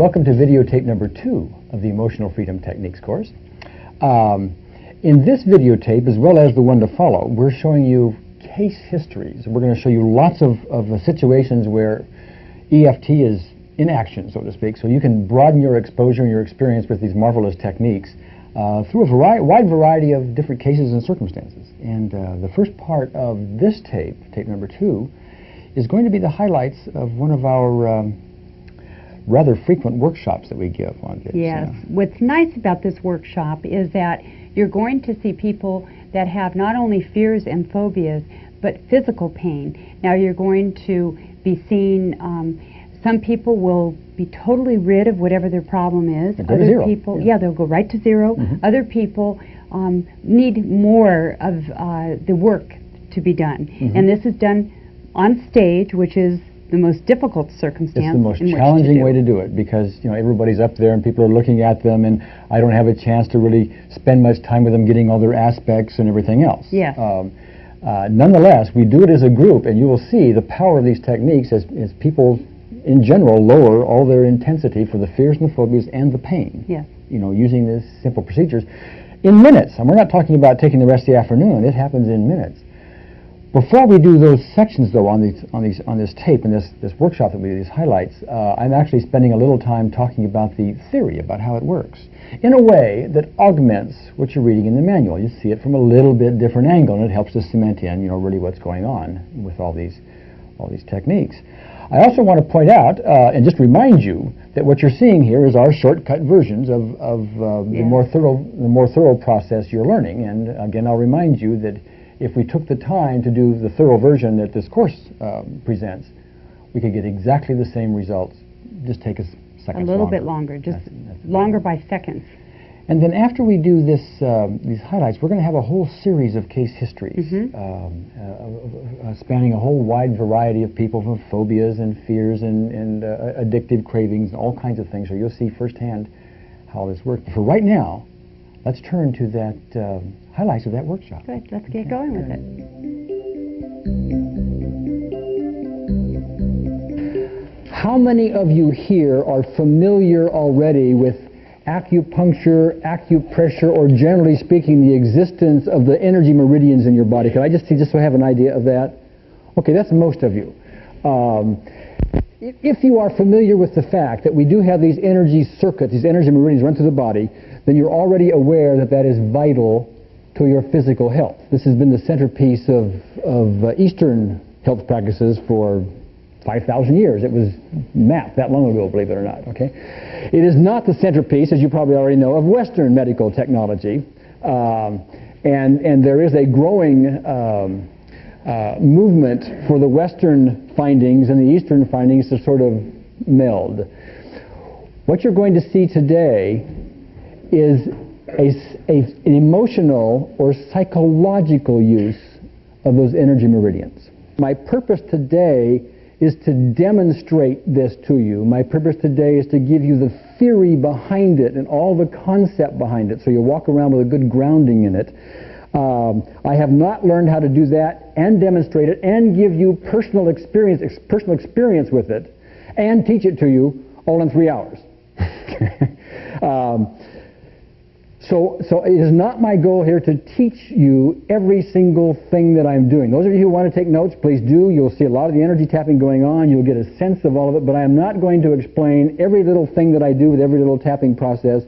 Welcome to videotape number 2 of the Emotional Freedom Techniques course. In this videotape, as well as the one to follow, we're showing you case histories. We're going to show you lots of situations where EFT is in action, so to speak, so you can broaden your exposure and your experience with these marvelous techniques through a wide variety of different cases and circumstances. And the first part of this tape, tape number 2, is going to be the highlights of one of our rather frequent workshops that we give on this. Yes. What's nice about this workshop is that you're going to see people that have not only fears and phobias, but physical pain. Now you're going to be seeing, some people will be totally rid of whatever their problem is. Other people, yeah, they'll go right to zero. Mm-hmm. Other people need more of the work to be done. Mm-hmm. And this is done on stage, which is the most difficult circumstance. It's the most challenging way to do it because, you know, everybody's up there and people are looking at them, and I don't have a chance to really spend much time with them getting all their aspects and everything else. Yes. Nonetheless, we do it as a group, and you will see the power of these techniques as people in general lower all their intensity for the fears and the phobias and the pain. Yes. You know, using these simple procedures in minutes. And we're not talking about taking the rest of the afternoon. It happens in minutes. Before we do those sections, though, on this tape and this workshop that we do, these highlights, I'm actually spending a little time talking about the theory, about how it works, in a way that augments what you're reading in the manual. You see it from a little bit different angle, and it helps to cement in, you know, really what's going on with all these techniques. I also want to point out and just remind you that what you're seeing here is our shortcut versions of the more thorough process you're learning. And again, I'll remind you that if we took the time to do the thorough version that this course presents, we could get exactly the same results. Just take us seconds longer. A little bit longer, just longer by seconds. And then after we do this, these highlights, we're going to have a whole series of case histories, spanning a whole wide variety of people with phobias and fears and addictive cravings and all kinds of things. So you'll see firsthand how this works. But for right now, let's turn to that highlights of that workshop. Good. Let's get going with it. How many of you here are familiar already with acupuncture, acupressure, or generally speaking, the existence of the energy meridians in your body? Could I just see, just so I have an idea of that? Okay, that's most of you. If you are familiar with the fact that we do have these energy circuits, these energy meridians run through the body, then you're already aware that that is vital to your physical health. This has been the centerpiece of Eastern health practices for 5,000 years. It was mapped that long ago, believe it or not. Okay, it is not the centerpiece, as you probably already know, of Western medical technology, and there is a growing movement for the Western findings and the Eastern findings to sort of meld. What you're going to see today is an emotional or psychological use of those energy meridians. My purpose today is to demonstrate this to you. My purpose today is to give you the theory behind it and all the concept behind it, so you walk around with a good grounding in it. I have not learned how to do that and demonstrate it and give you personal experience with it and teach it to you all in 3 hours. So it is not my goal here to teach you every single thing that I'm doing. Those of you who want to take notes, please do. You'll see a lot of the energy tapping going on. You'll get a sense of all of it, but I am not going to explain every little thing that I do with every little tapping process.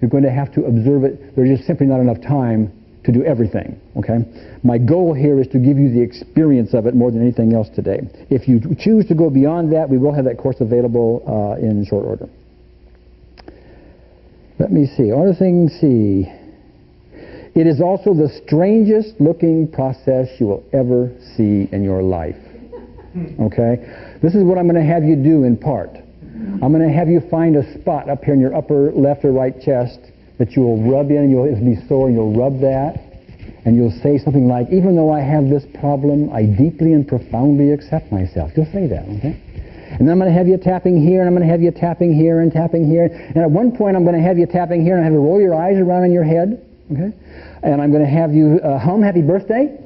You're going to have to observe it. There's just simply not enough time to do everything, okay? My goal here is to give you the experience of it more than anything else today. If you choose to go beyond that, we will have that course available in short order. Let me see. Other things, see. It is also the strangest looking process you will ever see in your life. Okay? This is what I'm going to have you do in part. I'm going to have you find a spot up here in your upper left or right chest that you will rub in, and it'll be sore, and you'll rub that, and you'll say something like, even though I have this problem, I deeply and profoundly accept myself. You'll say that, okay? And then I'm going to have you tapping here, and I'm going to have you tapping here and tapping here. And at one point, I'm going to have you tapping here, and I have you roll your eyes around in your head, okay? And I'm going to have you hum Happy Birthday.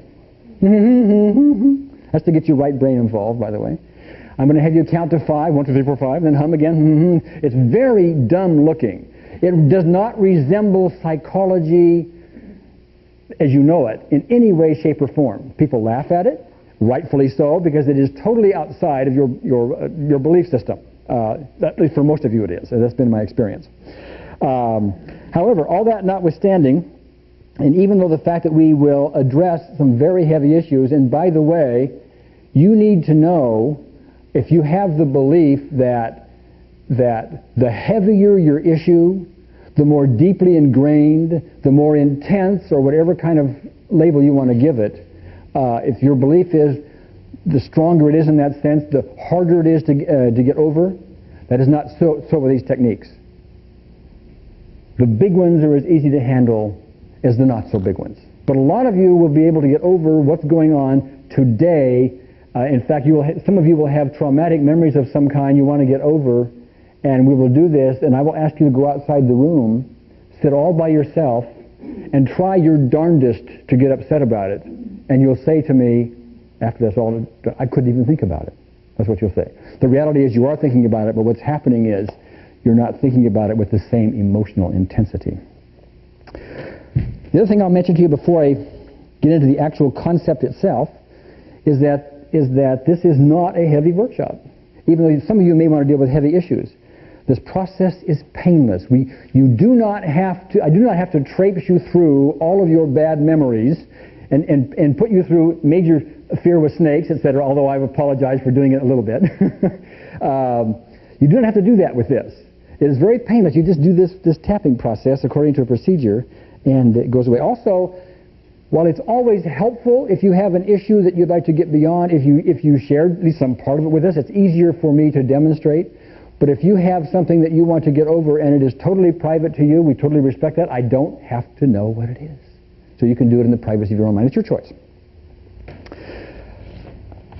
That's to get your right brain involved, by the way. I'm going to have you count to 5, 1, 2, 3, 4, 5, then hum again. It's very dumb looking. It does not resemble psychology as you know it in any way, shape, or form. People laugh at it, rightfully so, because it is totally outside of your belief system. At least for most of you it is. That's been my experience. However, all that notwithstanding, and even though the fact that we will address some very heavy issues, and by the way, you need to know, if you have the belief that the heavier your issue, the more deeply ingrained, the more intense, or whatever kind of label you want to give it, if your belief is the stronger it is in that sense, the harder it is to get over, that is not so with these techniques. The big ones are as easy to handle as the not so big ones. But a lot of you will be able to get over what's going on today. In fact, some of you will have traumatic memories of some kind you want to get over, and we will do this, and I will ask you to go outside the room, sit all by yourself, and try your darndest to get upset about it. And you'll say to me, after that's all, I couldn't even think about it. That's what you'll say. The reality is you are thinking about it, but what's happening is you're not thinking about it with the same emotional intensity. The other thing I'll mention to you before I get into the actual concept itself is that this is not a heavy workshop. Even though some of you may want to deal with heavy issues, this process is painless. I do not have to traipse you through all of your bad memories and put you through major fear with snakes, etc., although I've apologized for doing it a little bit. You don't have to do that with this. It is very painless. You just do this tapping process according to a procedure, and it goes away. Also, while it's always helpful if you have an issue that you'd like to get beyond, if you shared at least some part of it with us, it's easier for me to demonstrate. But if you have something that you want to get over and it is totally private to you, we totally respect that. I don't have to know what it is. So you can do it in the privacy of your own mind. It's your choice.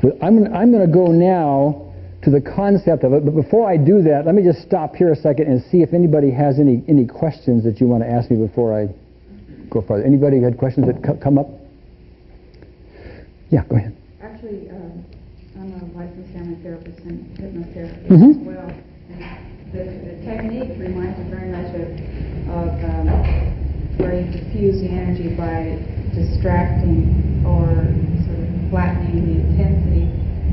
So I'm going to go now to the concept of it, but before I do that, let me just stop here a second and see if anybody has any questions that you want to ask me before I go further. Anybody had questions that come up? Yeah, go ahead. Actually, I'm a licensed family therapist and hypnotherapist as well. And the technique reminds me very much of where you diffuse the energy by distracting or sort of flattening the intensity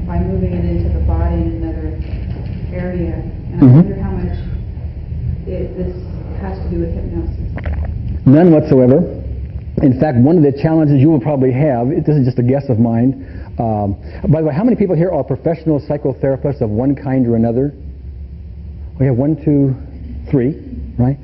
by moving it into the body in another area. And I wonder how much this has to do with hypnosis. None whatsoever. In fact, one of the challenges you will probably have, this is just a guess of mine, by the way, how many people here are professional psychotherapists of one kind or another? We have 1, 2, 3, right?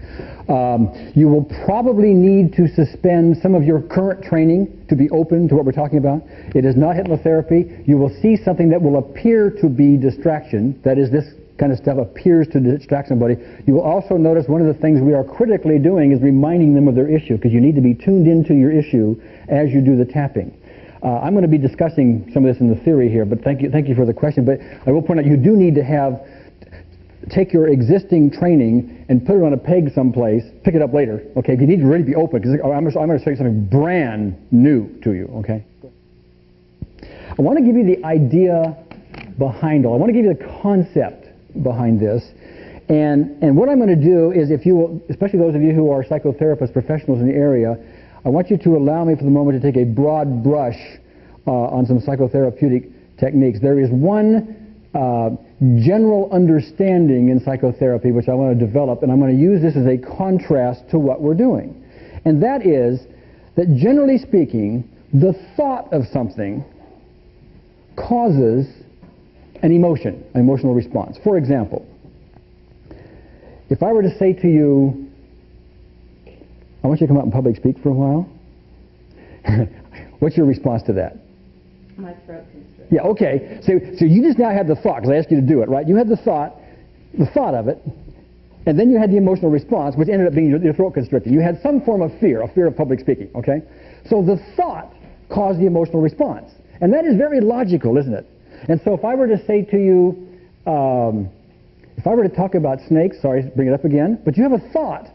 You will probably need to suspend some of your current training to be open to what we're talking about. It is not hypnotherapy. You will see something that will appear to be distraction. That is, this kind of stuff appears to distract somebody. You will also notice one of the things we are critically doing is reminding them of their issue, because you need to be tuned into your issue as you do the tapping. I'm going to be discussing some of this in the theory here, but thank you for the question. But I will point out you do need to take your existing training and put it on a peg someplace, pick it up later, okay? You need to really be open, because I'm going to show you something brand new to you, okay? I want to give you the idea behind all. I want to give you the concept behind this. And what I'm going to do is, if you will, especially those of you who are psychotherapists, professionals in the area, I want you to allow me for the moment to take a broad brush on some psychotherapeutic techniques. There is one general understanding in psychotherapy which I want to develop, and I'm going to use this as a contrast to what we're doing. And that is that, generally speaking, the thought of something causes an emotion, an emotional response. For example, if I were to say to you, I want you to come out and public speak for a while, what's your response to that? My throat constricts. Yeah, okay. So you just now had the thought, because I asked you to do it, right? You had the thought of it, and then you had the emotional response, which ended up being your throat constricting. You had some form of fear, a fear of public speaking, okay? So the thought caused the emotional response. And that is very logical, isn't it? And so if I were to say to you, if I were to talk about snakes, sorry, bring it up again, but you have a thought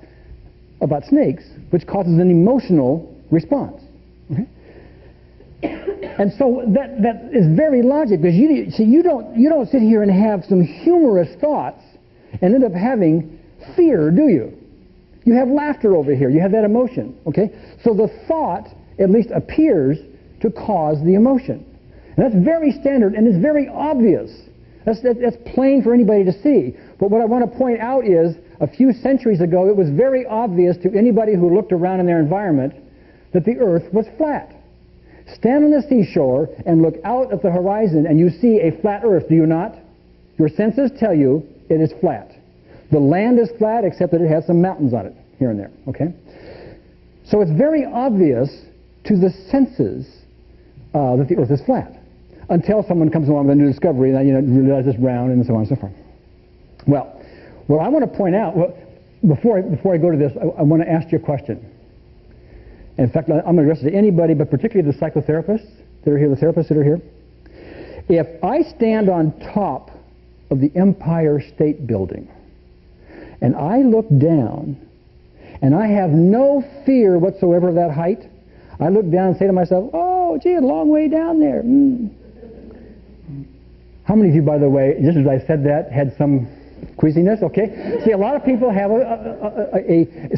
about snakes, which causes an emotional response. Okay? And so that is very logical, because you don't sit here and have some humorous thoughts and end up having fear, do you? You have laughter over here. You have that emotion, okay? So the thought at least appears to cause the emotion. And that's very standard, and it's very obvious. That's plain for anybody to see. But what I want to point out is, a few centuries ago, it was very obvious to anybody who looked around in their environment that the earth was flat. Stand on the seashore and look out at the horizon and you see a flat earth, do you not? Your senses tell you it is flat. The land is flat except that it has some mountains on it, here and there, okay? So it's very obvious to the senses that the earth is flat, until someone comes along with a new discovery and realize it's round and so on and so forth. Well, what I want to point out, before I go to this, I want to ask you a question. In fact, I'm going to address it to anybody, but particularly the psychotherapists that are here, the therapists that are here. If I stand on top of the Empire State Building and I look down and I have no fear whatsoever of that height, I look down and say to myself, oh, gee, a long way down there. How many of you, by the way, just as I said that, had some queasiness? Okay. See, a lot of people have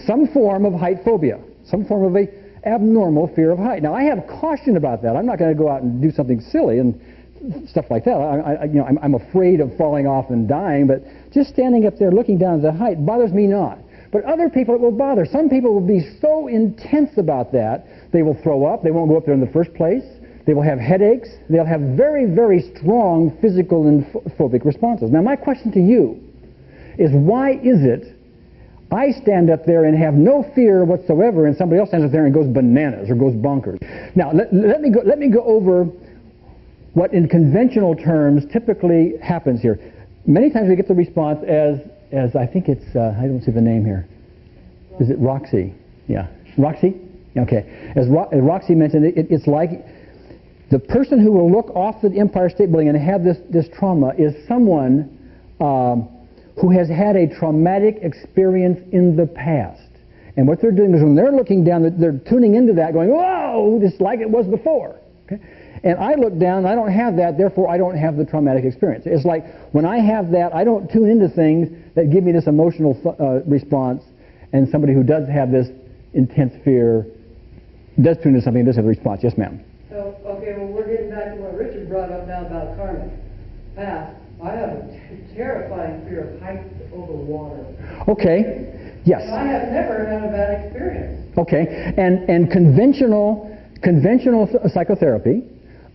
some form of height phobia, some form of a abnormal fear of height. Now, I have caution about that. I'm not going to go out and do something silly and stuff like that. I'm afraid of falling off and dying, but just standing up there looking down at the height bothers me not. But other people it will bother. Some people will be so intense about that, they will throw up. They won't go up there in the first place. They will have headaches. They'll have very, very strong physical and phobic responses. Now, my question to you is, why is it I stand up there and have no fear whatsoever, and somebody else stands up there and goes bananas or goes bonkers? Now, let me go over what in conventional terms typically happens here. Many times we get the response as I think it's, I don't see the name here. Is it Roxy? Yeah. Roxy? Okay. As Roxy mentioned, it's like the person who will look off the Empire State Building and have this trauma is someone who has had a traumatic experience in the past. And what they're doing is when they're looking down, they're tuning into that going, whoa, just like it was before. Okay? And I look down, I don't have that, therefore I don't have the traumatic experience. It's like when I have that, I don't tune into things that give me this emotional response, and somebody who does have this intense fear does tune into something and does have a response. Yes, ma'am. So, okay, well, we're getting back to what Richard brought up now about karmic past. I have a terrifying fear of heights over water. Okay, yes. I have never had a bad experience. Okay, and conventional psychotherapy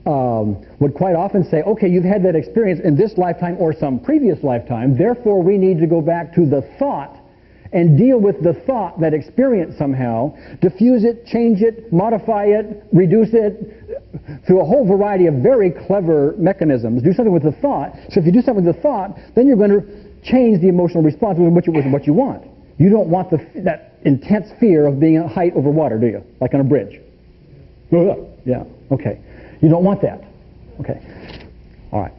would quite often say, okay, you've had that experience in this lifetime or some previous lifetime, therefore we need to go back to the thought and deal with the thought, that experience somehow, diffuse it, change it, modify it, reduce it, through a whole variety of very clever mechanisms. Do something with the thought. So if you do something with the thought, then you're going to change the emotional response with what you want. You don't want that intense fear of being at height over water, do you? Like on a bridge. Yeah, okay. You don't want that. Okay. All right.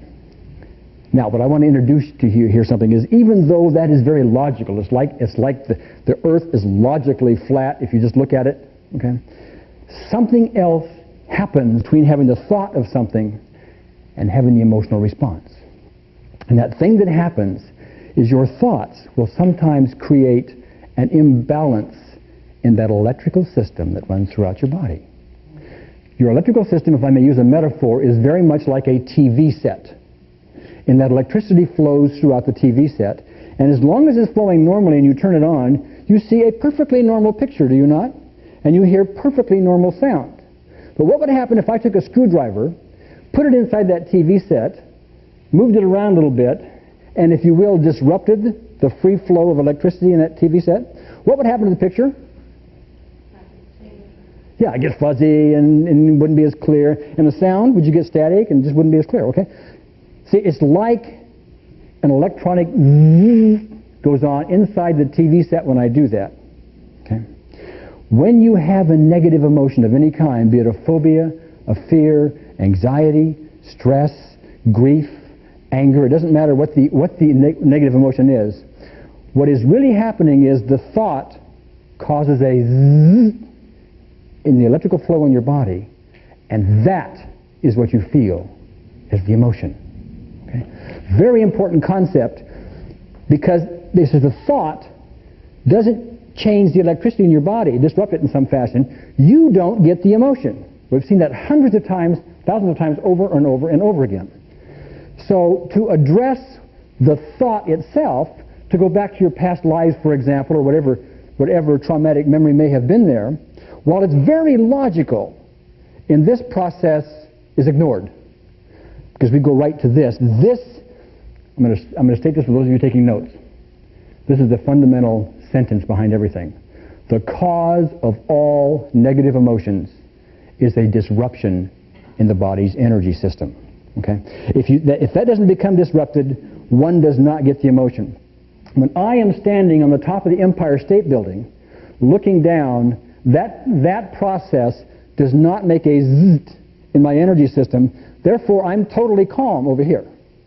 Now, what I want to introduce to you here something is, even though that is very logical, it's like the earth is logically flat if you just look at it, okay? Something else happens between having the thought of something and having the emotional response. And that thing that happens is your thoughts will sometimes create an imbalance in that electrical system that runs throughout your body. Your electrical system, if I may use a metaphor, is very much like a TV set. And that electricity flows throughout the TV set. And as long as it's flowing normally and you turn it on, you see a perfectly normal picture, do you not? And you hear perfectly normal sound. But what would happen if I took a screwdriver, put it inside that TV set, moved it around a little bit, and if you will, disrupted the free flow of electricity in that TV set? What would happen to the picture? Yeah, it gets fuzzy and wouldn't be as clear. And the sound, would you get static and just wouldn't be as clear, okay? See, it's like an electronic goes on inside the TV set when I do that. Okay? When you have a negative emotion of any kind, be it a phobia, a fear, anxiety, stress, grief, anger, it doesn't matter what the negative emotion is, what is really happening is the thought causes a zzz in the electrical flow in your body, and that is what you feel, is the emotion. Okay? Very important concept, because this is the thought doesn't change the electricity in your body, disrupt it in some fashion. You don't get the emotion. We've seen that hundreds of times, thousands of times over and over and over again. So to address the thought itself, to go back to your past lives, for example, or whatever traumatic memory may have been there, while it's very logical, in this process is ignored. Because we go right to this. This, I'm going to state this for those of you taking notes. This is the fundamental sentence behind everything. The cause of all negative emotions is a disruption in the body's energy system. Okay? If that doesn't become disrupted, one does not get the emotion. When I am standing on the top of the Empire State Building, looking down, that process does not make a zzzt in my energy system. Therefore, I'm totally calm over here.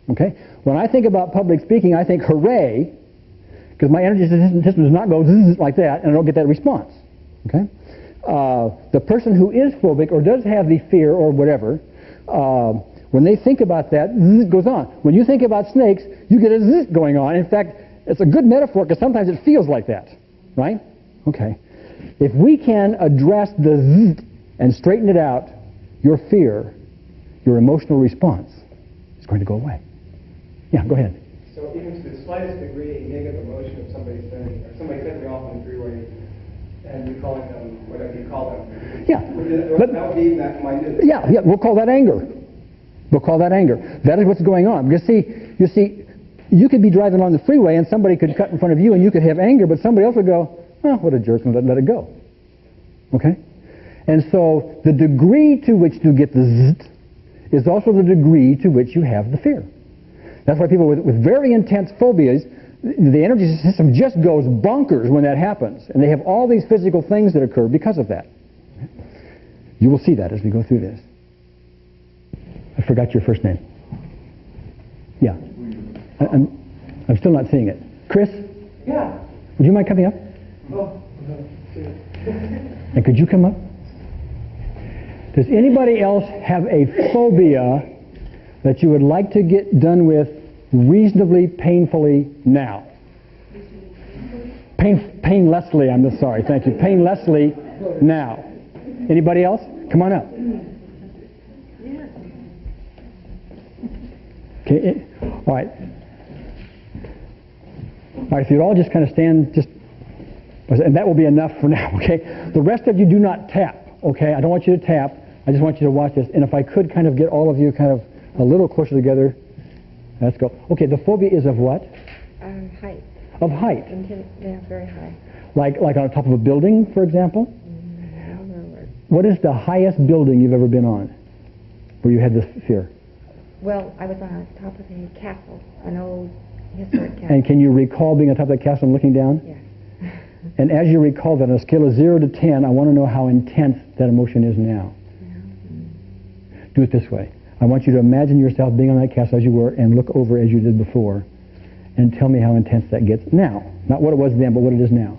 Okay? When I think about public speaking, I think hooray, because my energy system does not go zzz like that, and I don't get that response. Okay? The person who is phobic or does have the fear or whatever, when they think about that, zzz goes on. When you think about snakes, you get a zzz going on. In fact, it's a good metaphor because sometimes it feels like that. Right? Okay. If we can address the zzz and straighten it out, your fear, your emotional response is going to go away. Yeah, go ahead. So even to the slightest degree, a negative emotion of somebody saying, or somebody cutting me off on the freeway, and you calling them whatever you call them. Yeah. That would be that minute. Yeah, we'll call that anger. We'll call that anger. That is what's going on. You see, you could be driving on the freeway and somebody could cut in front of you and you could have anger, but somebody else would go, oh, what a jerk, and let it go. Okay? And so the degree to which you get the zzz is also the degree to which you have the fear. That's why people with very intense phobias, the energy system just goes bonkers when that happens. And they have all these physical things that occur because of that. You will see that as we go through this. I forgot your first name. Yeah. I'm still not seeing it. Chris? Yeah. Would you mind coming up? Oh, no. And could you come up? Does anybody else have a phobia that you would like to get done with reasonably painfully now? Painlessly, I'm sorry, thank you. Painlessly now. Anybody else? Come on up. Okay, all right. All right, so you all just kind of stand, and that will be enough for now, okay? The rest of you do not tap, okay? I don't want you to tap. I just want you to watch this. And if I could kind of get all of you kind of a little closer together. Let's go. Okay, the phobia is of what? Height. Of height. Yeah, very high. Like on top of a building, for example? What is the highest building you've ever been on where you had this fear? Well, I was on top of a castle, an old historic castle. And can you recall being on top of that castle and looking down? Yes. And as you recall that on a scale of 0 to 10, I want to know how intense that emotion is now. Do it this way. I want you to imagine yourself being on that castle as you were and look over as you did before and tell me how intense that gets now. Not what it was then, but what it is now.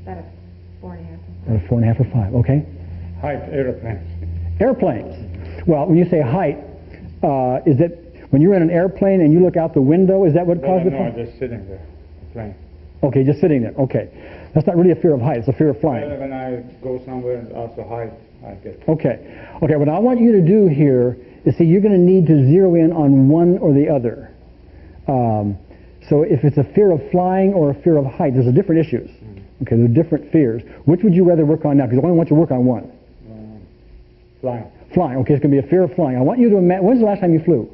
About a 4.5. About a 4.5 or 5, okay? Height, airplanes. Airplanes. Well, when you say height, is it when you're in an airplane and you look out the window, is that what caused it? No, just sitting there, plane. Okay, just sitting there. Okay. That's not really a fear of height, it's a fear of flying. Well, when I go somewhere and also height, I get. Okay. Okay, what I want you to do here is, see, you're going to need to zero in on one or the other. So if it's a fear of flying or a fear of height, there's different issues. Okay, there's different fears. Which would you rather work on now? Because I only want you to work on one. Flying. Flying. Okay, it's going to be a fear of flying. I want you to imagine, when's the last time you flew?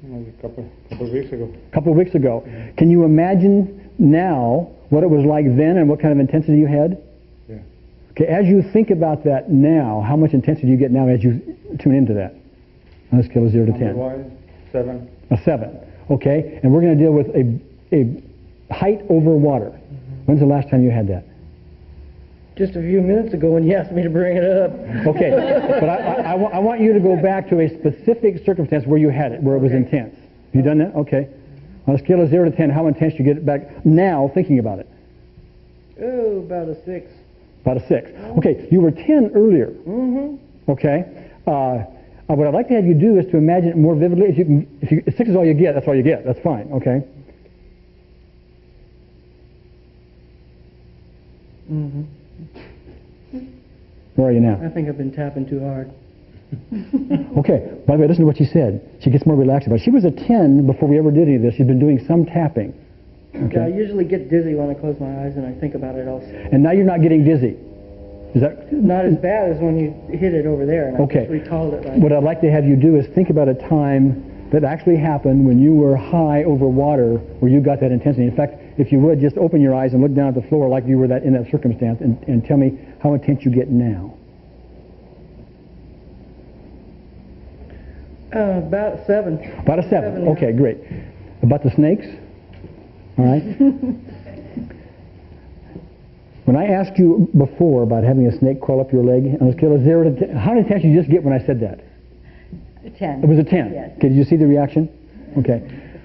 A couple of weeks ago. A couple of weeks ago. Can you imagine now what it was like then and what kind of intensity you had? Yeah. Okay, as you think about that now, how much intensity do you get now as you tune into that? On a scale of 0 to 10. Otherwise, 7. A 7. Okay, and we're going to deal with a height over water. When's the last time you had that? Just a few minutes ago when you asked me to bring it up. Okay, but I want you to go back to a specific circumstance where you had it, where it was intense. Have you done that? Okay. On a scale of 0 to 10, how intense do you get it back now thinking about it? Oh, about a 6. About a 6. Okay, you were 10 earlier. Mm-hmm. Okay. What I'd like to have you do is to imagine it more vividly. If 6 is all you get, that's all you get. That's fine, okay? Mm-hmm. Where are you now? I think I've been tapping too hard. Okay, by the way, listen to what she said. She gets more relaxed about it. She was a 10 before we ever did any of this. She's been doing some tapping. Okay. Yeah, I usually get dizzy when I close my eyes and I think about it also. And now you're not getting dizzy. Is that Not as bad as when you hit it over there and I okay? just recalled it right. What I'd like to have you do is think about a time that actually happened when you were high over water where you got that intensity. In fact, if you would, just open your eyes and look down at the floor like you were in that circumstance and tell me how intense you get now. About 7. About a 7. 7, yeah. Okay, great. About the snakes? All right. When I asked you before about having a snake crawl up your leg on a scale of 0 to 10, how intense did you just get when I said that? A 10. It was a 10. Yes. Okay, did you see the reaction? Okay.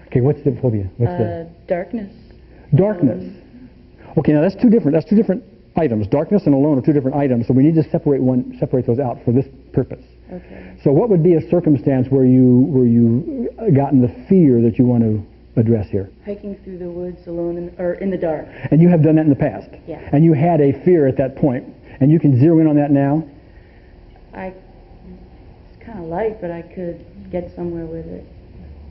Okay, what's the phobia? What's the Darkness. darkness? Okay, now that's two different items. Darkness and alone are two different items, so we need to separate those out for this purpose. Okay. So what would be a circumstance where you gotten the fear that you want to address here? Hiking through the woods alone or in the dark. And you have done that in the past? Yeah. And you had a fear at that point, and you can zero in on that now? It's kind of light, but I could get somewhere with it.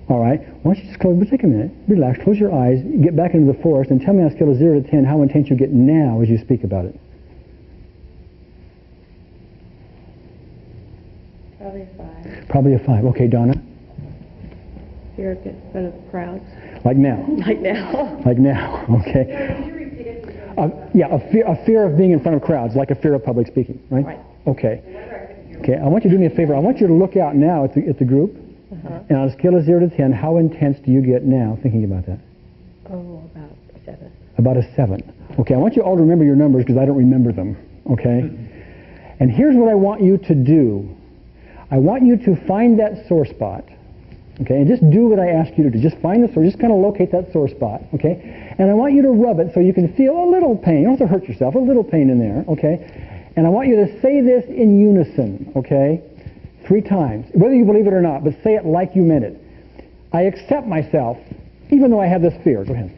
All right. Why don't you just take a minute, relax, close your eyes, get back into the forest, and tell me on a scale of 0 to 10 how intense you get now as you speak about it. Probably a 5. Probably a 5. Okay, Donna? Fear of crowds. Like now? Like now. Like now, okay. Yeah, a fear of being in front of crowds, like a fear of public speaking, right? Right. Okay. Okay, I want you to do me a favor. I want you to look out now at the group, and on a scale of 0 to 10, how intense do you get now thinking about that? Oh, about a 7. About a 7. Okay, I want you all to remember your numbers because I don't remember them, okay? And here's what I want you to do. I want you to find that sore spot, okay, and just do what I ask you to do. Just find the sore, just kind of locate that sore spot, okay? And I want you to rub it so you can feel a little pain. You don't have to hurt yourself, a little pain in there, okay? And I want you to say this in unison, okay? 3 times, whether you believe it or not, but say it like you meant it. I accept myself, even though I have this fear. Go ahead.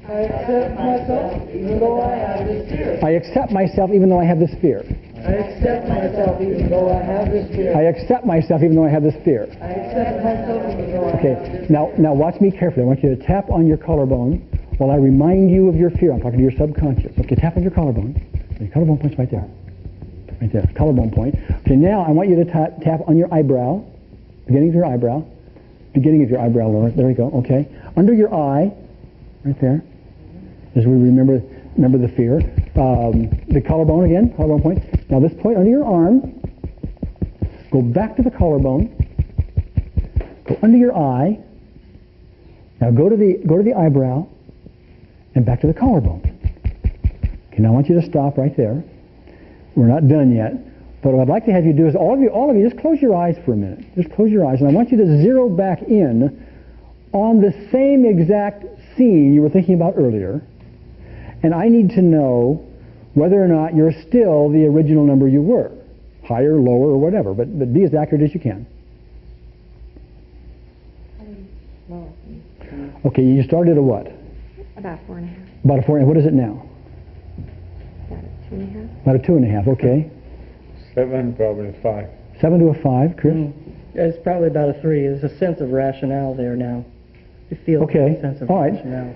I accept myself even though I have this fear. I accept myself even though I have this fear. I accept myself even though I have this fear. I accept myself even though I have this fear. I accept myself even though I have Okay, this fear. now watch me carefully. I want you to tap on your collarbone while I remind you of your fear. I'm talking to your subconscious. Okay, tap on your collarbone. Your collarbone point's right there. Right there, collarbone point. Okay, now I want you to tap on your eyebrow, beginning of your eyebrow, Laura. There we go, okay. Under your eye, right there, as we remember the fear. The collarbone again, collarbone point. Now this point under your arm, go back to the collarbone, go under your eye, now go to the eyebrow, and back to the collarbone. Okay, now I want you to stop right there. We're not done yet, but what I'd like to have you do is all of you, just close your eyes for a minute. Just close your eyes, and I want you to zero back in on the same exact scene you were thinking about earlier, and I need to know whether or not you're still the original number you were, higher, lower, or whatever, but be as accurate as you can. Lower. Okay, you started at a what? About 4.5. About a 4, and what is it now? About a 2.5. About a 2.5, okay. 7, probably 5. 7 to a 5, Chris? It's probably about a 3. There's a sense of rationale there now. You feel Okay, a sense of all right. rationale.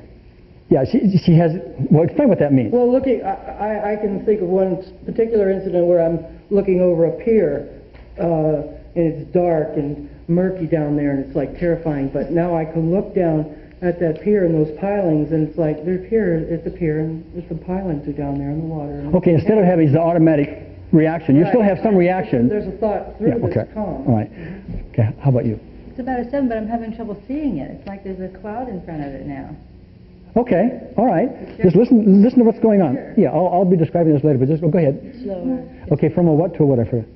Yeah, she has, well, explain what that means. Well, I can think of one particular incident where I'm looking over a pier, and it's dark and murky down there, and it's like terrifying. But now I can look down at that pier and those pilings, and it's like it's a pier, and the pilings are down there in the water. Okay, instead of having the automatic reaction, you still have some reaction. There's a thought through Yeah, okay. this calm. All right. Okay, how about you? It's about a 7, but I'm having trouble seeing it. It's like there's a cloud in front of it now. Okay, all right. Just listen to what's going on. Sure. Yeah, I'll be describing this later, but just go ahead. Slower. Okay, from a what to a what? I forget.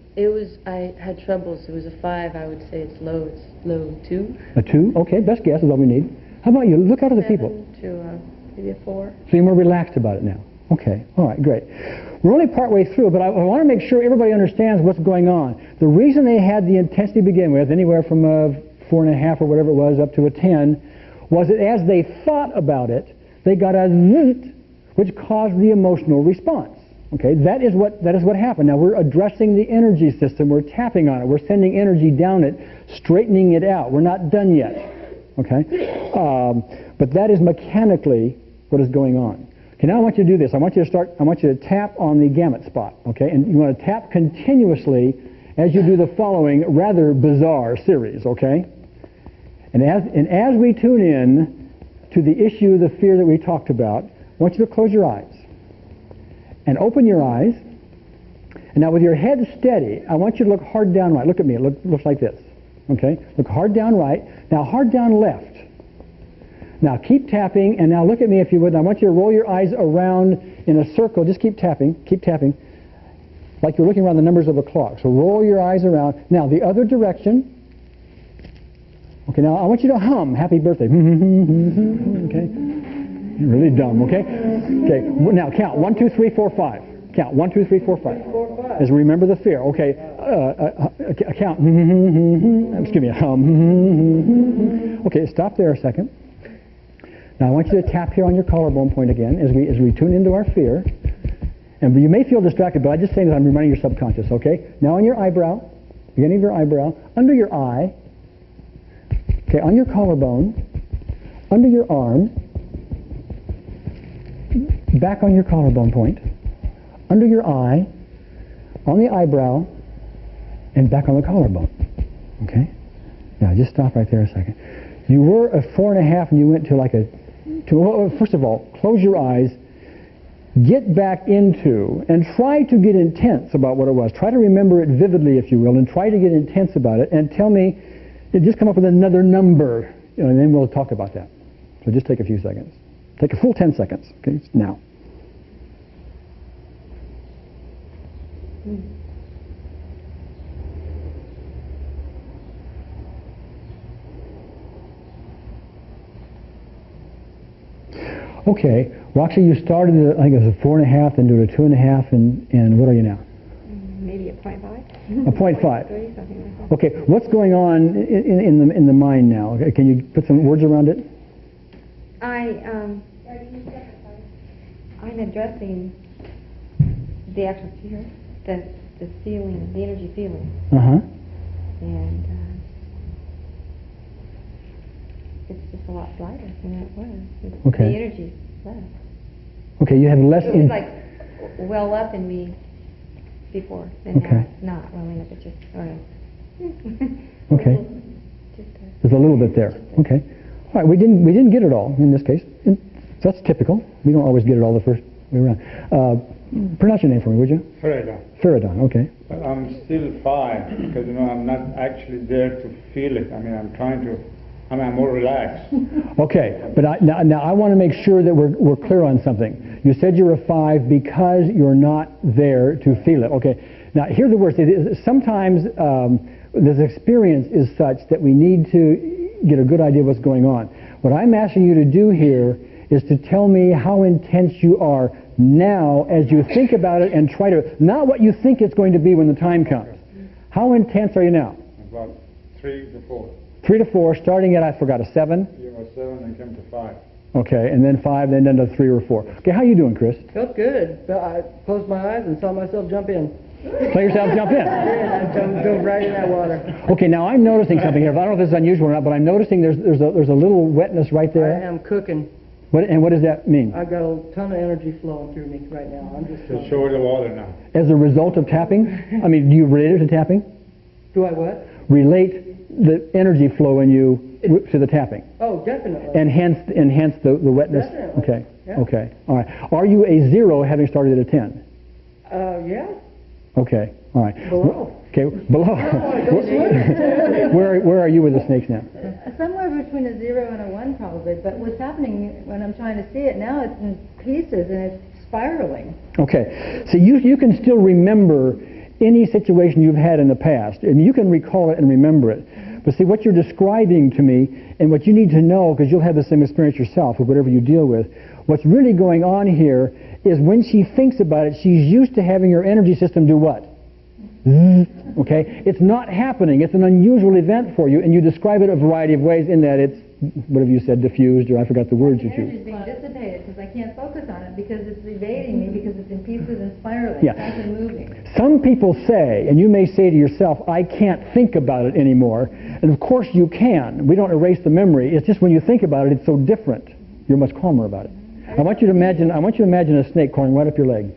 I had troubles. It was a 5. I would say it's low. It's low 2. A 2? Okay, best guess is all we need. How about you? Look out at the people. 7 to maybe a 4. So you're more relaxed about it now. Okay, all right, great. We're only partway through, but I want to make sure everybody understands what's going on. The reason they had the intensity to begin with, anywhere from a 4.5 or whatever it was up to a 10, was that as they thought about it, they got a zzz, which caused the emotional response. Okay, that is what happened. Now we're addressing the energy system. We're tapping on it. We're sending energy down it, straightening it out. We're not done yet. Okay, but that is mechanically what is going on. Okay, now I want you to do this. I want you to tap on the gamut spot. Okay, and you want to tap continuously as you do the following rather bizarre series. Okay, and as we tune in to the issue, the fear that we talked about, I want you to close your eyes and open your eyes. And now with your head steady, I want you to look hard down right. Look at me. It looks like this. Okay? Look hard down right. Now hard down left. Now keep tapping, and now look at me if you would. I want you to roll your eyes around in a circle. Just keep tapping, like you're looking around the numbers of a clock. So roll your eyes around. Now the other direction. Okay, now I want you to hum Happy Birthday. Okay? Really dumb, okay? Okay, now count 1, 2, 3, 4, 5. Count 1, 2, 3, 4, 5. As remember the fear. Okay, count. Excuse me, hum. Okay, stop there a second. Now I want you to tap here on your collarbone point again as we tune into our fear. And you may feel distracted, but I'm just saying that I'm reminding your subconscious, okay? Now on your eyebrow, beginning of your eyebrow, under your eye, okay, on your collarbone, under your arm, back on your collarbone point, under your eye, on the eyebrow, and back on the collarbone. Okay? Now just stop right there a second. You were a 4.5 and you went to like a 2. Well, first of all, close your eyes, get back into, and try to get intense about what it was. Try to remember it vividly, if you will, and try to get intense about it, and tell me, just come up with another number, and then we'll talk about that. So just take a few seconds. Take a full 10 seconds. Okay, now. Okay, Roxy, you started at, I think it was a 4.5, then to a 2.5, and what are you now? Maybe a 0.5. A 0.5. Okay, what's going on in the mind now? Okay, can you put some words around it? I'm addressing the actual fear, the feeling, the energy feeling. And it's just a lot lighter than it was. Okay. The energy less. Okay, you have less. It was like well up in me before, and now it's not welling up. It's just sort of. Okay. There's a little bit there. Okay. All right. We didn't get it all in this case. That's typical. We don't always get it all the first way around. Pronounce your name for me, would you? Faradon. Faradon. Okay. But I'm still 5 because I'm not actually there to feel it. I mean, I'm more relaxed. Okay, but now I want to make sure that we're clear on something. You said you're a 5 because you're not there to feel it. Okay, now here's the worst. Sometimes this experience is such that we need to get a good idea of what's going on. What I'm asking you to do here is to tell me how intense you are now as you think about it and try to, not what you think it's going to be when the time comes. How intense are you now? About 3 to 4. 3 to 4, starting at, I forgot, a 7? You were 7 and came to 5. Okay, and then 5, then down to 3 or 4. Okay, how you doing, Chris? Felt good. I closed my eyes and saw myself jump in. Saw yourself jump in? Yeah, I dove right in that water. Okay, now I'm noticing something here. I don't know if this is unusual or not, but I'm noticing there's a little wetness right there. I am cooking. What does that mean? I've got a ton of energy flowing through me right now. I'm just So show the water now. As a result of tapping? I mean, do you relate it to tapping? Do I what? Relate the energy flow in you to the tapping. Oh, definitely. Enhance the wetness? Definitely. Okay. Yeah. Okay. All right. Are you a 0 having started at a 10? Yeah. Okay. All right. Below. Okay. Below. Where are you with the snakes now? Somewhere between a 0 and a 1 probably, but what's happening when I'm trying to see it now, it's in pieces and it's spiraling. Okay. So you can still remember any situation you've had in the past, and you can recall it and remember it. But see, what you're describing to me, and what you need to know, because you'll have the same experience yourself with whatever you deal with, what's really going on here is when she thinks about it, she's used to having her energy system do what? Okay? It's not happening. It's an unusual event for you, and you describe it a variety of ways in that it's, whatever you said, diffused, or I forgot the words you The energy used. is being dissipated because I can't focus on it because it's evading me because it's in pieces and spiraling. Yeah. It's not moving. Some people say, and you may say to yourself, I can't think about it anymore. And of course you can. We don't erase the memory. It's just when you think about it, it's so different. You're much calmer about it. I want you to imagine a snake crawling right up your leg.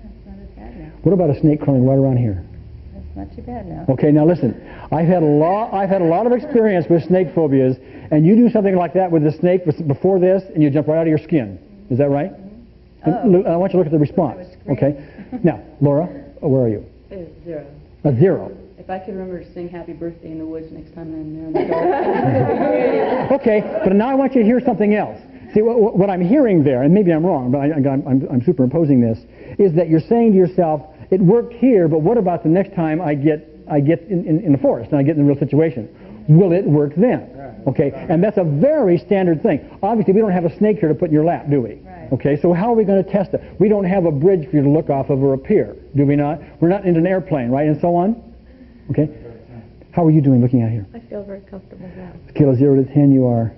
That's not as bad now. What about a snake crawling right around here? That's not too bad now. Okay, now listen. I've had a lot of experience with snake phobias, and you do something like that with the snake before this, and you jump right out of your skin. Is that right? And I want you to look at the response. Okay. Now, Laura, where are you? It's 0. A 0. If I could remember to sing Happy Birthday in the Woods next time I'm there in the dark. Okay, but now I want you to hear something else. See, what I'm hearing there, and maybe I'm wrong, but I'm superimposing this, is that you're saying to yourself, it worked here, but what about the next time I get in the forest and I get in a real situation? Will it work then? Okay, and that's a very standard thing. Obviously, we don't have a snake here to put in your lap, do we? Right. Okay, so how are we going to test it? We don't have a bridge for you to look off of or a pier, do we not? We're not in an airplane, right, and so on? Okay. How are you doing looking out here? I feel very comfortable now. Scale of 0 to 10, you are?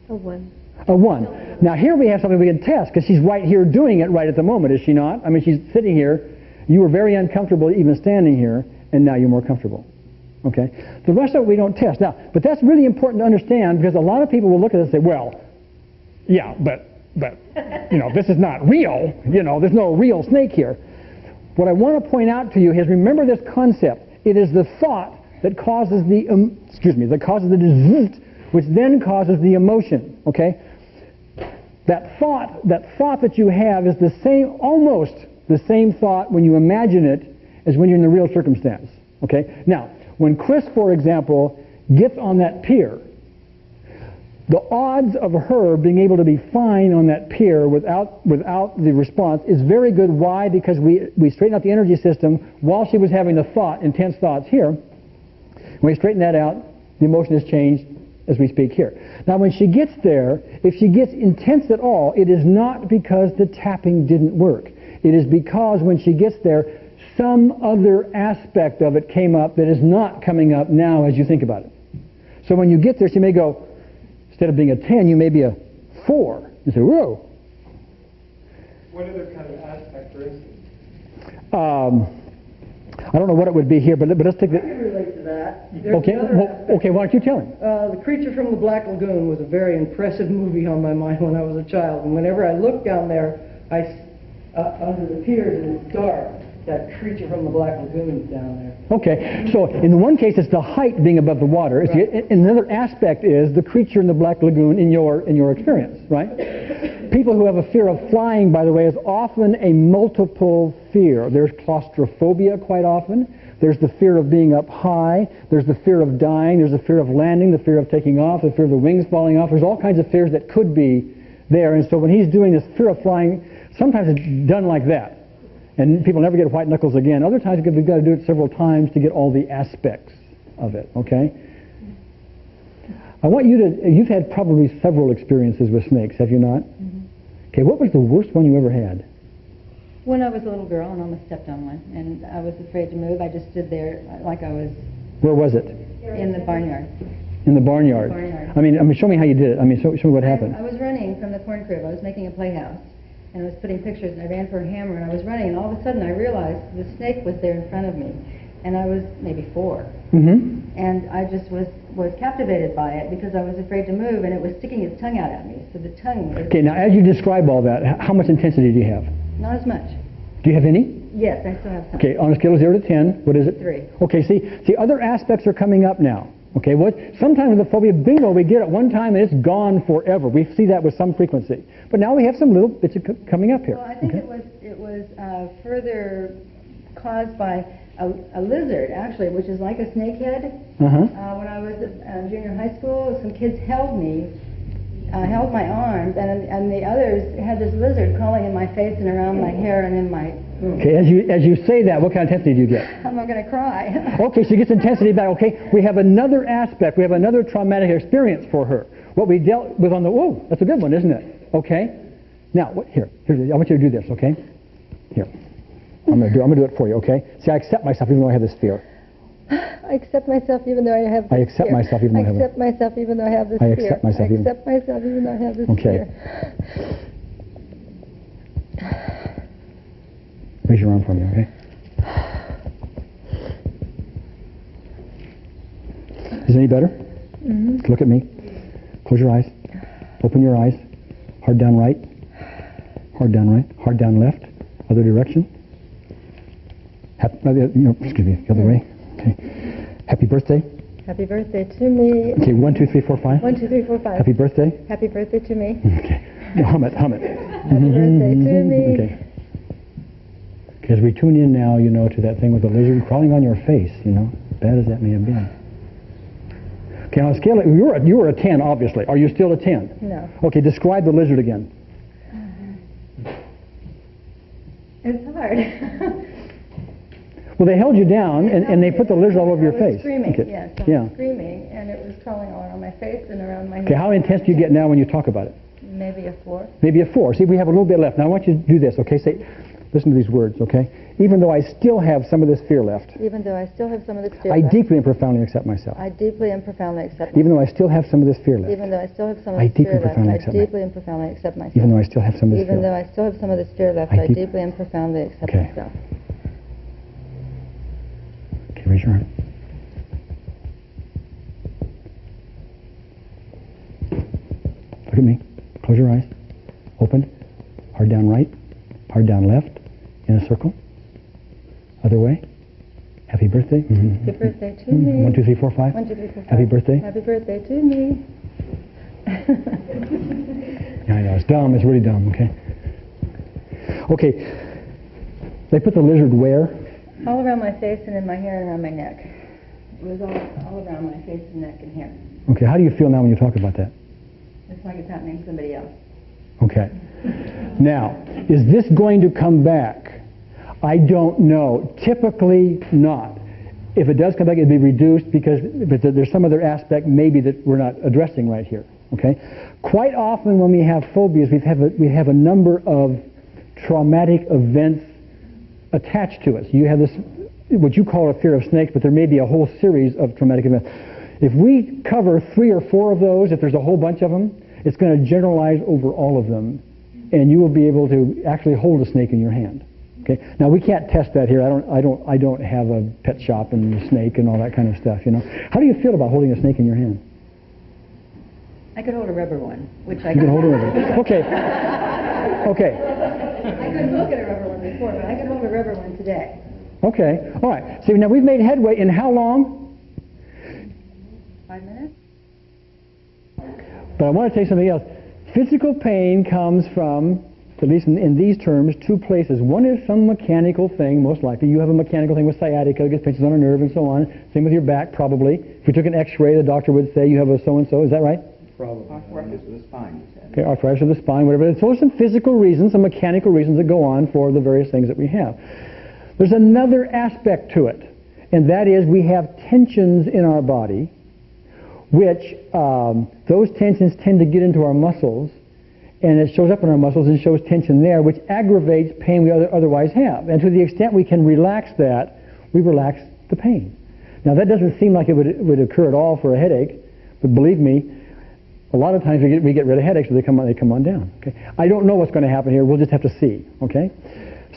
A 1. A 1. Now here we have something we can test, because she's right here doing it right at the moment, is she not? I mean, she's sitting here. You were very uncomfortable even standing here, and now you're more comfortable. Okay? The rest of it we don't test. Now, but that's really important to understand, because a lot of people will look at it and say, well, yeah, but this is not real. There's no real snake here. What I want to point out to you is, remember this concept. It is the thought that causes the disease, which then causes the emotion. Okay? That thought that you have is the same, almost the same thought when you imagine it as when you're in the real circumstance. Okay? Now, when Chris, for example, gets on that pier, the odds of her being able to be fine on that pier without the response is very good. Why? Because we straightened out the energy system while she was having the intense thoughts here. When we straighten that out, the emotion has changed as we speak here. Now, when she gets there, if she gets intense at all, it is not because the tapping didn't work. It is because when she gets there, some other aspect of it came up that is not coming up now as you think about it. So when you get there, she may go, instead of being a 10, you may be a 4. You say, whoa. What other kind of aspect, for instance? I don't know what it would be here, but let's take I can relate to that. Okay, why don't you tell him? The Creature from the Black Lagoon was a very impressive movie on my mind when I was a child. And whenever I looked down there, under the piers and it's dark, that Creature from the Black Lagoon is down there. Okay, so in the one case it's the height being above the water. Right. Another aspect is the creature in the Black Lagoon in your experience, right? People who have a fear of flying, by the way, is often a multiple fear. There's claustrophobia quite often. There's the fear of being up high. There's the fear of dying. There's the fear of landing, the fear of taking off, the fear of the wings falling off. There's all kinds of fears that could be there. And so when he's doing this fear of flying, sometimes it's done like that. And people never get white knuckles again. Other times we've got to do it several times to get all the aspects of it, okay? I want you to, you've had probably several experiences with snakes, have you not? Mm-hmm. Okay, what was the worst one you ever had? When I was a little girl and almost stepped on one, and I was afraid to move. I just stood there like I was... Where was it? In the barnyard. In the barnyard? I mean, show me how you did it. I mean, show me what happened. I was running from the corn crib. I was making a playhouse. And I was putting pictures, and I ran for a hammer, and I was running, and all of a sudden I realized the snake was there in front of me. And I was maybe 4. Mm-hmm. And I just was captivated by it because I was afraid to move, and it was sticking its tongue out at me. So the tongue was... Okay, now as you describe all that, how much intensity do you have? Not as much. Do you have any? Yes, I still have some. Okay, on a scale of 0 to 10, what is it? 3. Okay, see, other aspects are coming up now. Okay, sometimes with the phobia, bingo, we get it one time and it's gone forever. We see that with some frequency. But now we have some little bits coming up here. Well, I think it was further caused by a lizard, actually, which is like a snakehead. Uh-huh. When I was at junior high school, some kids held me held my arms, and the others had this lizard crawling in my face and around my hair and in my... Okay, as you say that, what kind of intensity do you get? I'm not going to cry. Okay, she gets intensity back. Okay, we have another aspect. We have another traumatic experience for her. What we dealt with on the... Whoa, that's a good one, isn't it? Okay. Now, here. I want you to do this, okay? Here. I'm going to do it for you, okay? See, I accept myself even though I have this fear. I accept myself even though I have this I accept fear. myself even though I have accept myself even though I have this I fear. accept myself even... I accept myself even though I have this Okay. fear. Raise your arm for me, okay? Is it any better? Mm-hmm. Look at me. Close your eyes. Open your eyes. Hard down right. Hard down right. Hard down left. Other direction. Excuse me, the other way. Okay. Happy birthday. Happy birthday to me. Okay, 1, 2, 3, 4, 5. 1, 2, 3, 4, 5. Happy birthday. Happy birthday to me. Okay. No, hum it. Happy birthday to me. Okay. As we tune in now, to that thing with the lizard crawling on your face, bad as that may have been. Okay, on a scale, you were a 10, obviously. Are you still a 10? No. Okay, describe the lizard again. It's hard. Well, they held you down, and they put the lizard all over your face. Screaming, Okay. yes. I Yeah. was screaming, and it was crawling all around my face and around my head. Okay, how intense do you get now when you talk about it? Maybe a 4. Maybe a 4. See, we have a little bit left. Now, I want you to do this, okay? Listen to these words, okay? Even though I still have some of this fear left, Even though I still have some of this fear I left, deeply and profoundly accept myself. I deeply and profoundly accept Even though I still have some of this fear left, Even though I still have some of I this deeply fear and left, profoundly I accept deeply and profoundly accept myself. even though I still have some of this Even fear though left. I still have some of this fear left, I I deep- deeply and profoundly accept Okay. myself. Okay, raise your arm. Look at me. Close your eyes. Open. Hard down right. Hard down left. In a circle. Other way. Happy birthday. Happy birthday to me. 1, 2, 3, 4, 5. 1, 2, 3, 4, 5. Happy birthday. Happy birthday to me. Yeah, I know. It's dumb. It's really dumb, okay? Okay. They put the lizard where? All around my face and in my hair and around my neck. It was all around my face and neck and hair. Okay, how do you feel now when you talk about that? It's like it's happening to somebody else. Okay. Now, is this going to come back? I don't know. Typically not. If it does come back, it'll be reduced because there's some other aspect maybe that we're not addressing right here. Okay. Quite often when we have phobias, we have a number of traumatic events attached to us. You have this, what you call a fear of snakes, but there may be a whole series of traumatic events. If we cover 3 or 4 of those, if there's a whole bunch of them, it's going to generalize over all of them, and you will be able to actually hold a snake in your hand. Okay. Now we can't test that here. I don't have a pet shop and a snake and all that kind of stuff. How do you feel about holding a snake in your hand? I could hold a rubber one, which I You can hold a rubber. Okay. Okay. I couldn't look at a rubber one before, but I could hold a rubber one today. Okay. All right. See, now we've made headway in how long? 5 minutes? But I want to tell you something else. Physical pain comes from, at least in these terms, 2 places. One is some mechanical thing, most likely. You have a mechanical thing with sciatica, it gets pinches on a nerve and so on. Same with your back, probably. If we took an x-ray, the doctor would say you have a so-and-so. Is that right? Probably. Arthritis of the spine. Okay, arthritis of the spine, whatever. So there's some physical reasons, some mechanical reasons that go on for the various things that we have. There's another aspect to it, and that is we have tensions in our body, which those tensions tend to get into our muscles, and it shows up in our muscles and shows tension there, which aggravates pain we otherwise have. And to the extent we can relax that, we relax the pain. Now that doesn't seem like it would occur at all for a headache, but believe me, a lot of times we get rid of headaches, so they come on down. Okay? I don't know what's going to happen here. We'll just have to see. Okay?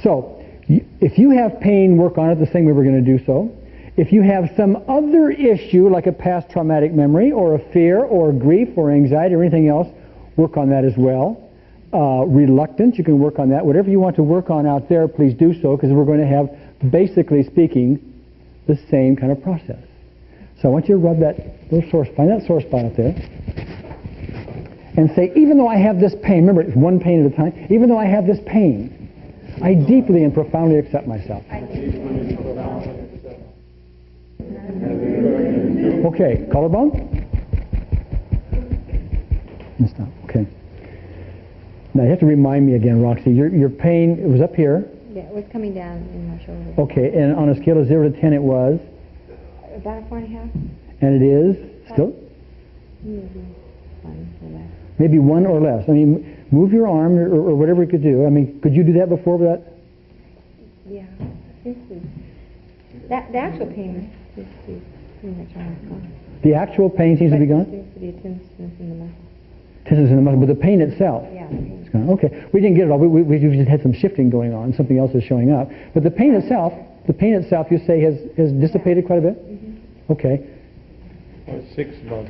So if you have pain, work on it the same way we're going to do so. If you have some other issue, like a past traumatic memory, or a fear, or grief, or anxiety, or anything else, work on that as well. Reluctance, you can work on that. Whatever you want to work on out there, please do so, because we're going to have, basically speaking, the same kind of process. So I want you to rub that little sore, find that sore spot up there, and say, even though I have this pain, remember it's one pain at a time, even though I have this pain, I deeply and profoundly accept myself. Okay, collarbone? And stop. Okay. Okay. Now you have to remind me again, Roxy. Your pain, it was up here. Yeah, it was coming down in my shoulder. Okay, and on a scale of 0 to 10 it was? About a 4.5. And it is? Still? Maybe 1 or less. Maybe 1 or less. I mean, move your arm or whatever you could do. I mean, could you do that before that? Yeah. The actual pain seems to be pretty much almost gone. The actual pain seems to be gone? But it seems to be a tenseness in the muscle. Tenseness in the muscle, but the pain itself? Yeah, the pain. It's gone. Okay. We didn't get it all. We just had some shifting going on. Something else is showing up. But the pain itself, you say, has dissipated quite a bit? Mm-hmm. Okay. Well, 6, about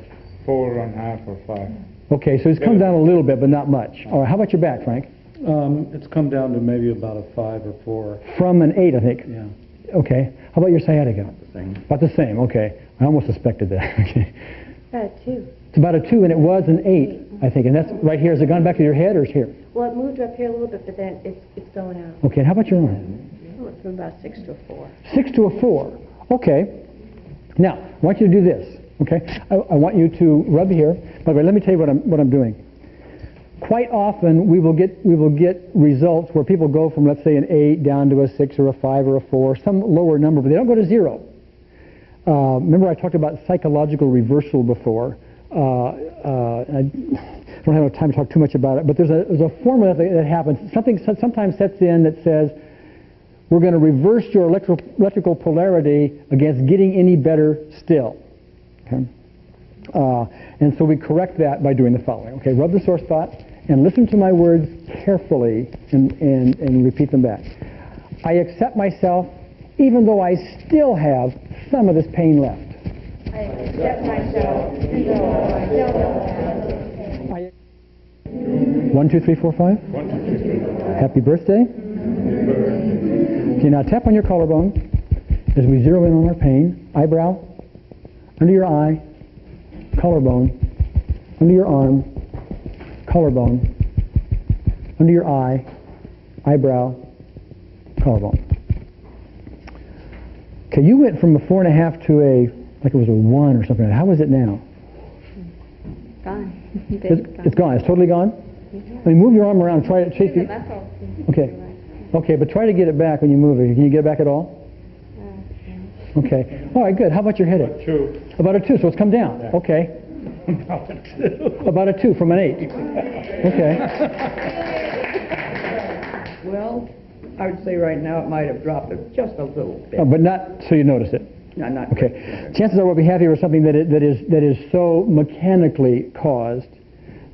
4.5 or 5. Okay, so it's come down a little bit, but not much. All right, how about your back, Frank? It's come down to maybe about a 5 or 4. From an 8, I think. Yeah. Okay. How about your sciatica? The same. About the same, okay. I almost suspected that. Okay. About a 2. It's about a 2, and it was an 8, I think. And that's right here. Has it gone back to your head, or is it here? Well, it moved up here a little bit, but then it's going out. Okay, and how about your arm? Oh, it's from about 6 to a 4. 6 to a 4. Okay. Now, I want you to do this. Okay. I want you to rub here. By the way, let me tell you what I'm doing. Quite often we will get results where people go from, let's say, an 8 down to a 6 or a 5 or a 4, some lower number, but they don't go to 0. Remember I talked about psychological reversal before. I don't have enough time to talk too much about it, but there's a formula that happens. Something sometimes sets in that says we're going to reverse your electrical polarity against getting any better still. Okay? And so we correct that by doing the following. Okay, rub the sore spot and listen to my words carefully and repeat them back. I accept myself even though I still have some of this pain left. I accept myself even though I still have. 1, 2, 3, 4, 5. 1, 2, 3, 4, 5. Happy birthday. Okay, now tap on your collarbone as we zero in on our pain. Eyebrow, under your eye, collarbone, under your arm, collarbone, under your eye, eyebrow, collarbone. Okay, you went from a 4.5 to like it was a 1 or something. How is it now? Gone. It's gone. It's totally gone? I mean, move your arm around. Try to chase it. Okay. Okay, but try to get it back when you move it. Can you get it back at all? Okay. All right, good. How about your headache? 2. About a 2, so it's come down. Yeah. Okay. About a 2 from an 8. Okay. Well, I would say right now it might have dropped it just a little bit. Oh, but not so you notice it. No, not okay. Chances are what we have here is something that is so mechanically caused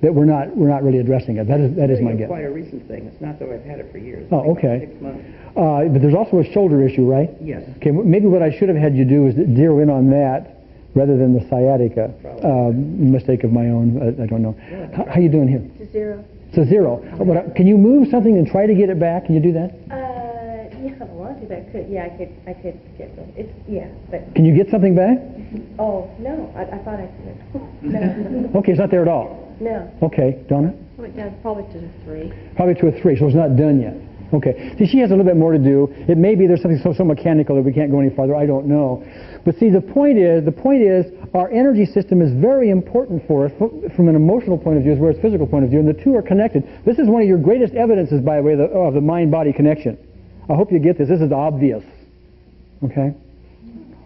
that we're not really addressing it. That is my guess. Quite a recent thing. It's not that I've had it for years. Oh, okay. 6 months. But there's also a shoulder issue, right? Yes. Okay. Maybe what I should have had you do is zero in on that rather than the sciatica. Mistake of my own. I don't know. How you doing here? It's a 0. It's a 0. Can you move something and try to get it back? Can you do that? Yeah, if I wanted to, I could. Yeah, I could get them. It's but. Can you get something back? Oh no, I thought I could. No. Okay, it's not there at all. No. Okay, Donna. Went down probably to a 3. Probably to a 3, so it's not done yet. Okay. See, she has a little bit more to do. It may be there's something so mechanical that we can't go any farther. I don't know. But see, the point is, our energy system is very important for us from an emotional point of view as well as physical point of view, and the two are connected. This is one of your greatest evidences, by the way, of the mind-body connection. I hope you get this. This is obvious. Okay?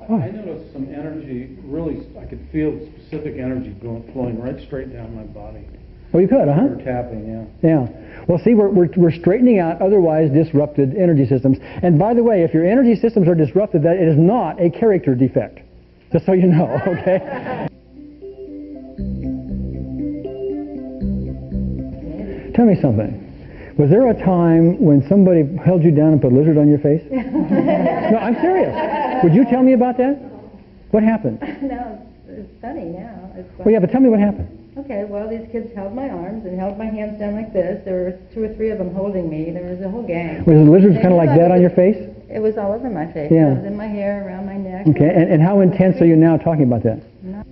I noticed some energy, really, I could feel specific energy flowing right straight down my body. Oh, you could, huh? Or tapping, yeah. Yeah. Well, see, we're straightening out otherwise disrupted energy systems. And by the way, if your energy systems are disrupted, that it is not a character defect. Just so you know, okay? Tell me something. Was there a time when somebody held you down and put a lizard on your face? No, I'm serious. Would you tell me about that? What happened? No, it's funny now. Well, yeah, but tell me what happened. Okay, well, these kids held my arms and held my hands down like this. There were 2 or 3 of them holding me. There was a whole gang. Was the lizard kind of like that on your face? It was all over my face. Yeah. It was in my hair, around my neck. Okay, and how intense are you now talking about that? No.